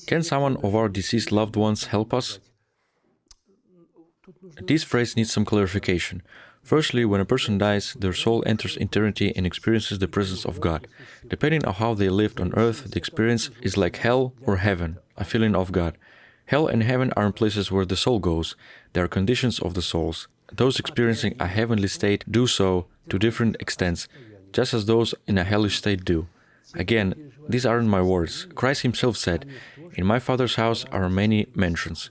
Can someone of our deceased loved ones help us? This phrase needs some clarification. Firstly, when a person dies, their soul enters eternity and experiences the presence of God. Depending on how they lived on earth, the experience is like hell or heaven, a feeling of God. Hell and heaven aren't places where the soul goes. They are conditions of the souls. Those experiencing a heavenly state do so to different extents, just as those in a hellish state do. Again, these aren't my words. Christ himself said, "In my Father's house are many mansions."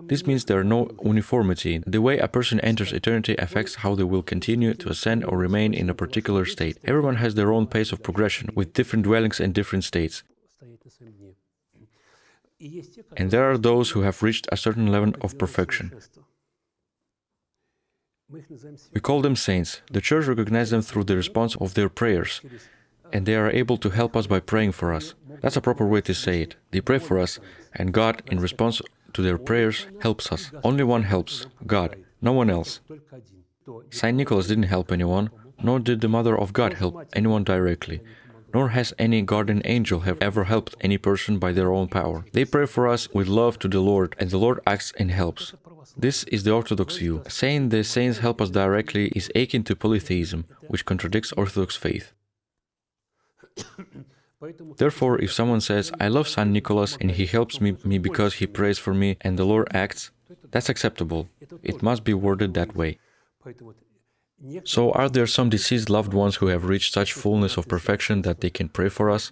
This means there is no uniformity. The way a person enters eternity affects how they will continue to ascend or remain in a particular state. Everyone has their own pace of progression, with different dwellings and different states. And there are those who have reached a certain level of perfection. We call them saints. The Church recognizes them through the response of their prayers, and they are able to help us by praying for us. That's a proper way to say it. They pray for us, and God, in response to their prayers, helps us. Only one helps, God, no one else. Saint Nicholas didn't help anyone, nor did the Mother of God help anyone directly, nor has any guardian angel have ever helped any person by their own power. They pray for us with love to the Lord, and the Lord acts and helps. This is the Orthodox view. Saying the saints help us directly is akin to polytheism, which contradicts Orthodox faith. Therefore, if someone says, "I love Saint Nicholas and he helps me because he prays for me and the Lord acts," that's acceptable. It must be worded that way. So, are there some deceased loved ones who have reached such fullness of perfection that they can pray for us?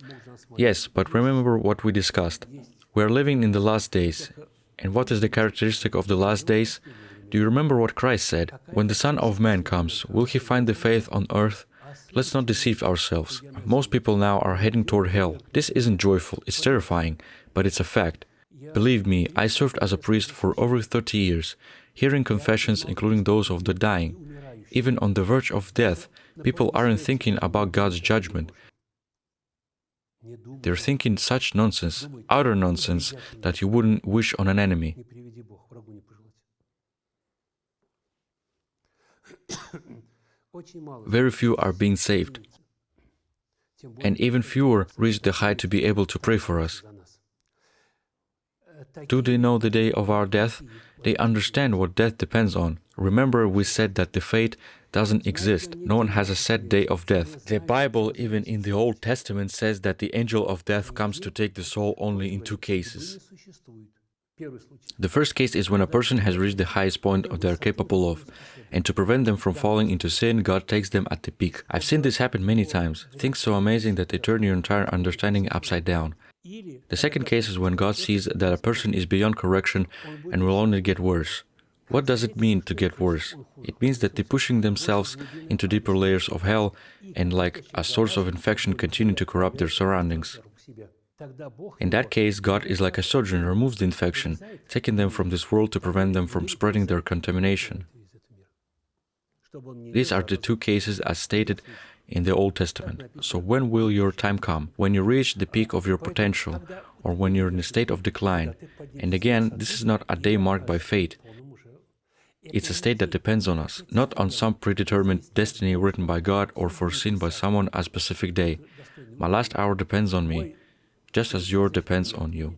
Yes, but remember what we discussed. We are living in the last days. And what is the characteristic of the last days? Do you remember what Christ said? When the Son of Man comes, will he find the faith on earth? Let's not deceive ourselves. Most people now are heading toward hell. This isn't joyful, it's terrifying, but it's a fact. Believe me, I served as a priest for over 30 years, hearing confessions, including those of the dying. Even on the verge of death, people aren't thinking about God's judgment. They're thinking such nonsense, utter nonsense, that you wouldn't wish on an enemy. Very few are being saved, and even fewer reach the height to be able to pray for us. Do they know the day of our death? They understand what death depends on. Remember, we said that the fate doesn't exist. No one has a set day of death. The Bible, even in the Old Testament, says that the angel of death comes to take the soul only in two cases. The first case is when a person has reached the highest point they are capable of, and to prevent them from falling into sin, God takes them at the peak. I've seen this happen many times, things so amazing that they turn your entire understanding upside down. The second case is when God sees that a person is beyond correction and will only get worse. What does it mean to get worse? It means that they're pushing themselves into deeper layers of hell and, like a source of infection, continue to corrupt their surroundings. In that case, God is like a surgeon, removes the infection, taking them from this world to prevent them from spreading their contamination. These are the two cases as stated in the Old Testament. So when will your time come? When you reach the peak of your potential, or when you're in a state of decline? And again, this is not a day marked by fate. It's a state that depends on us, not on some predetermined destiny written by God or foreseen by someone a specific day. My last hour depends on me, just as yours depends on you.